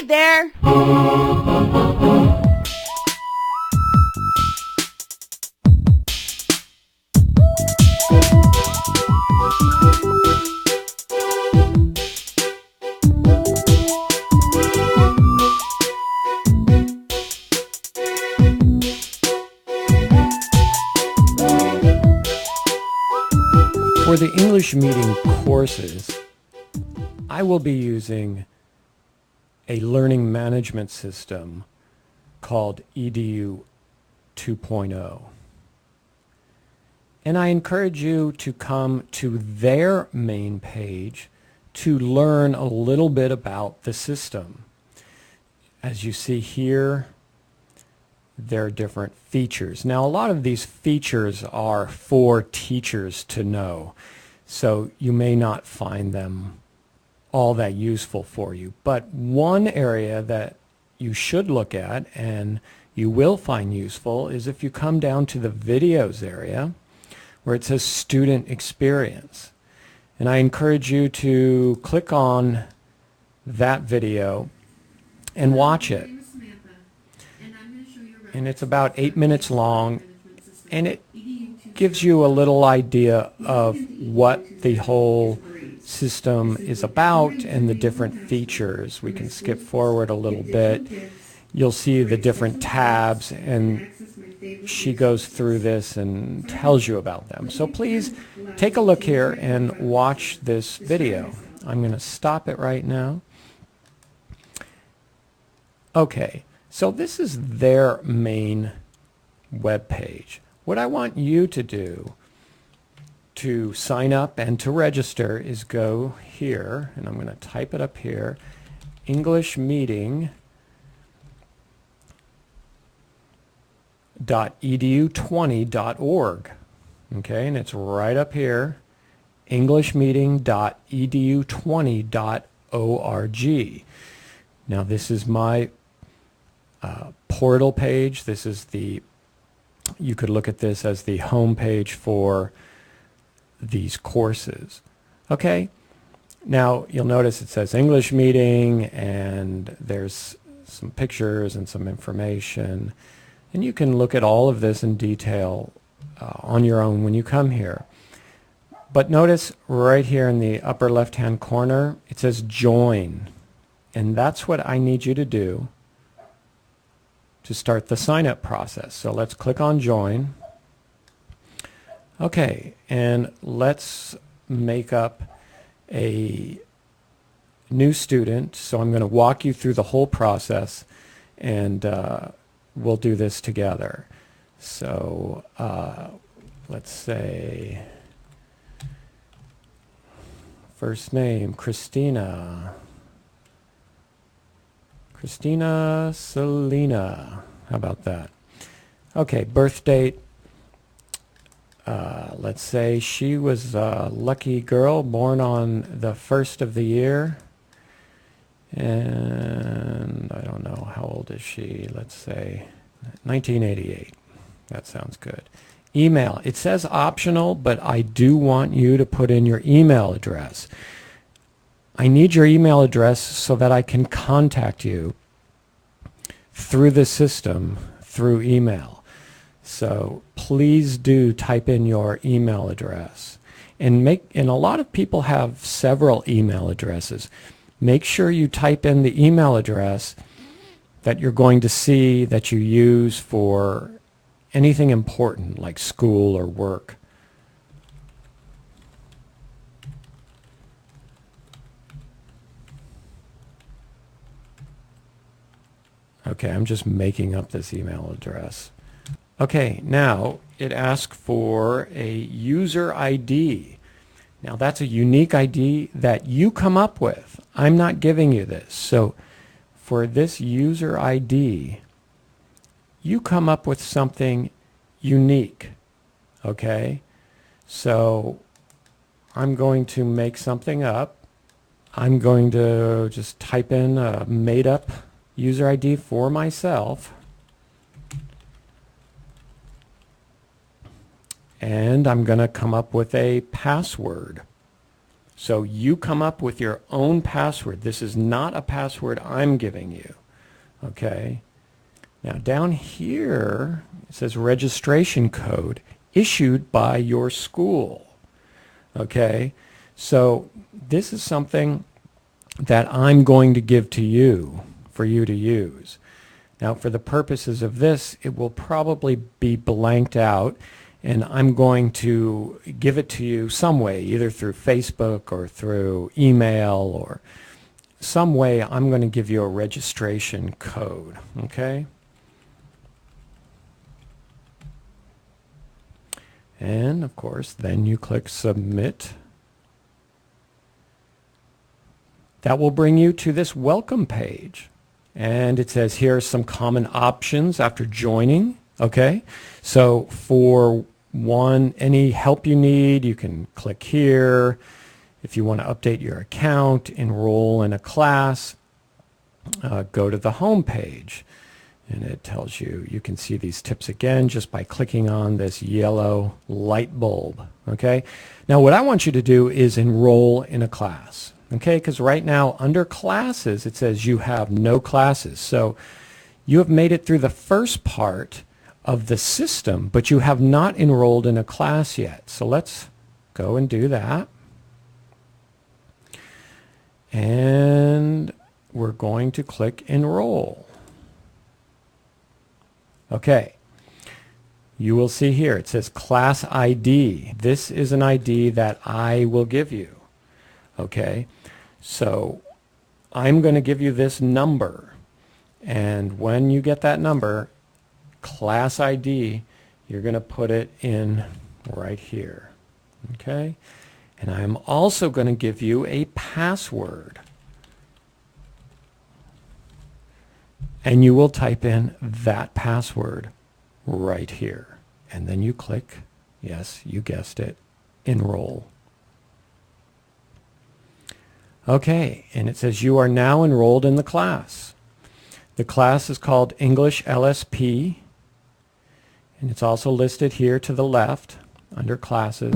Hi there! For the English Meeting courses, I will be using a learning management system called EDU 2.0. And I encourage you to come to their main page to learn a little bit about the system. As you see here, there are different features. Now, a lot of these features are for teachers to know, so you may not find them all that useful for you. But one area that you should look at and you will find useful is if you come down to the videos area where it says student experience. And I encourage you to click on that video and watch it. And it's about 8 minutes long, and it gives you a little idea of what the whole system is about and the different features. We can skip forward a little bit. You'll see the different tabs, and she goes through this and tells you about them. So please take a look here and watch this video. I'm going to stop it right now. Okay. So this is their main web page. What I want you to do to sign up and to register is go here, and I'm going to type it up here, englishmeeting.edu20.org. Okay, and it's right up here, englishmeeting.edu20.org. Now this is my portal page. This is you could look at this as the home page for these courses. Okay, now you'll notice it says English Meeting, and there's some pictures and some information, and you can look at all of this in detail on your own when you come here. But notice right here in the upper left hand corner it says join, and that's what I need you to do to start the sign-up process. So let's click on join. Okay, and let's make up a new student. So I'm going to walk you through the whole process, and we'll do this together. So let's say first name, Christina Selena. How about that? Okay, birth date. Let's say she was a lucky girl born on the 1st of the year. And I don't know, how old is she? Let's say 1988. That sounds good. Email. It says optional, but I do want you to put in your email address. I need your email address so that I can contact you through the system through email. So please do type in your email address. And a lot of people have several email addresses. Make sure you type in the email address that you're going to see that you use for anything important like school or work. Okay, I'm just making up this email address. Okay, now it asks for a user ID. Now that's a unique ID that you come up with. I'm not giving you this. So for this user ID, you come up with something unique. Okay? So I'm going to make something up. I'm going to just type in a made-up user ID for myself, and I'm going to come up with a password. So you come up with your own password. This is not a password I'm giving you. Okay? Now down here it says registration code issued by your school. Okay? So this is something that I'm going to give to you for you to use. Now for the purposes of this, it will probably be blanked out, and I'm going to give it to you some way, either through Facebook or through email or some way. I'm going to give you a registration code, okay? And of course, then you click submit. That will bring you to this welcome page. And it says here are some common options after joining. Okay, so for one, any help you need, you can click here. If you want to update your account, enroll in a class, go to the home page. And it tells you, you can see these tips again just by clicking on this yellow light bulb. Okay, now what I want you to do is enroll in a class. Okay, because right now under classes it says you have no classes. So you have made it through the first part of the system, but you have not enrolled in a class yet. So let's go and do that. And we're going to click enroll. Okay, you will see here it says class ID. This is an ID that I will give you. Okay, so I'm going to give you this number, and when you get that number, class ID, you're going to put it in right here. Okay, and I'm also going to give you a password, and you will type in that password right here, and then you click, yes, you guessed it, enroll. Okay, and it says you are now enrolled in the class. The class is called English LSP, and it's also listed here to the left under classes.